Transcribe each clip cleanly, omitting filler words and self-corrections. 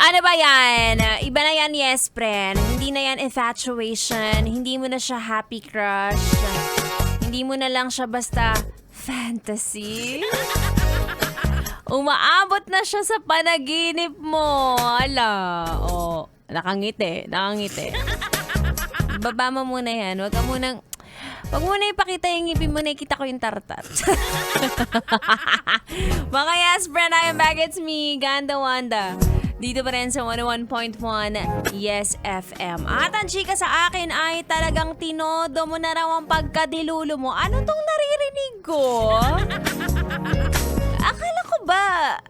Ano ba yan? Iba na yan, yes, friend. Hindi na yan infatuation. Hindi mo na siya happy crush. Hindi mo na lang siya basta fantasy. Umaabot na siya sa panaginip mo. Ala, oh, nakangiti. Baba mo muna yan. Huwag mo na ipakita yung ngipin mo, nakikita ko yung tartat. Mga yes, friend, I am back. It's me, Ganda Wanda. Dito pa rin sa 101.1 Yes FM. At ang chika sa akin ay talagang tinodo mo na raw ang pagkadilulo mo. Ano tong naririnig ko? Akala ko ba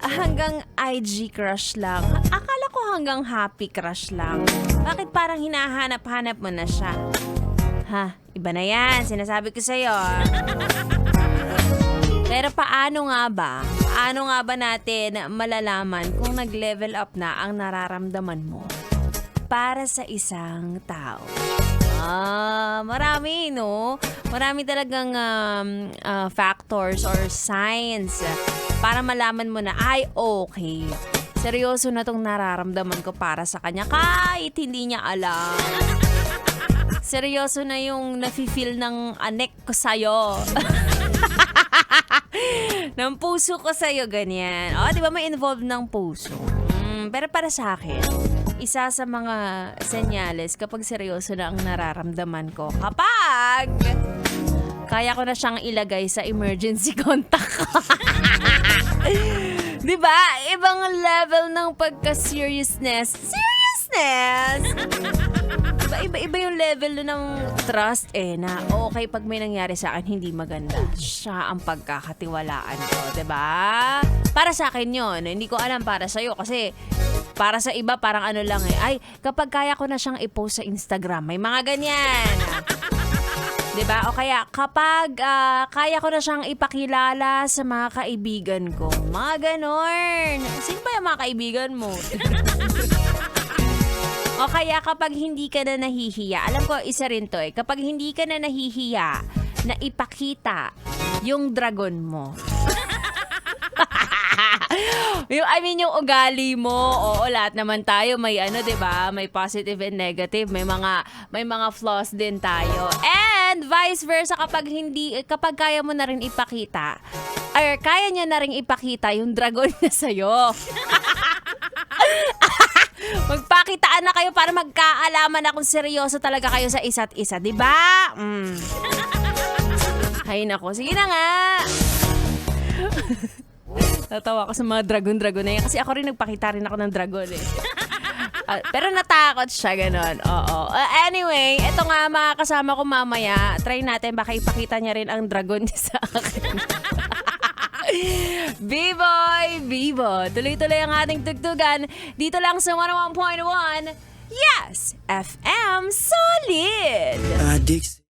hanggang IG crush lang? Akala ko hanggang happy crush lang. Bakit parang hinahanap-hanap mo na siya? Ha, iba na yan. Sinasabi ko sa'yo. Pero paano nga ba natin malalaman kung nag-level up na ang nararamdaman mo para sa isang tao? Marami, no? Marami talagang factors or signs para malaman mo na, ay, okay. Seryoso na tong nararamdaman ko para sa kanya kahit hindi niya alam. Seryoso na yung nafe-feel ng anek ko sa'yo. Ng puso ko sa'yo, ganyan. Di ba may involved ng puso? Pero para sa akin, isa sa mga senyales kapag seryoso na ang nararamdaman ko, kapag kaya ko na siyang ilagay sa emergency contact. Diba? Ibang level ng pagka-seriousness. Iba yung level ng trust na okay pag may nangyari sa akin hindi maganda. Siya ang pagkakatiwalaan ko, 'di ba? Para sa akin 'yon. Hindi ko alam para sa iyo kasi para sa iba parang ano lang ay kapag kaya ko na siyang i-post sa Instagram, may mga ganyan. 'Di ba? O kaya kapag kaya ko na siyang ipakilala sa mga kaibigan ko. Mga ganon. Sino ba yung mga kaibigan mo? O kaya kapag hindi ka na nahihiya, alam ko isa rin to kapag hindi ka na nahihiya na ipakita yung dragon mo. Yung ugali mo, oo, lahat naman tayo may diba? May positive and negative, may mga flaws din tayo. And vice versa kapag kaya mo na rin ipakita, or kaya niya na rin ipakita yung dragon niya sa'yo. Magpakitaan na kayo para magkaalaman na kung seryoso talaga kayo sa isa't isa, di ba? Hay nako, sige na nga. Natawa ako sa mga dragon na yan kasi ako rin nagpakita rin ako ng dragon pero natakot siya, ganon. Oo. Anyway, eto nga mga kasama ko mamaya. Try natin, baka ipakita niya rin ang dragon niya sa akin. B-boy. Tuloy-tuloy ang ating tugtugan. Dito lang sa 101.1 Yes FM Solid. Dix.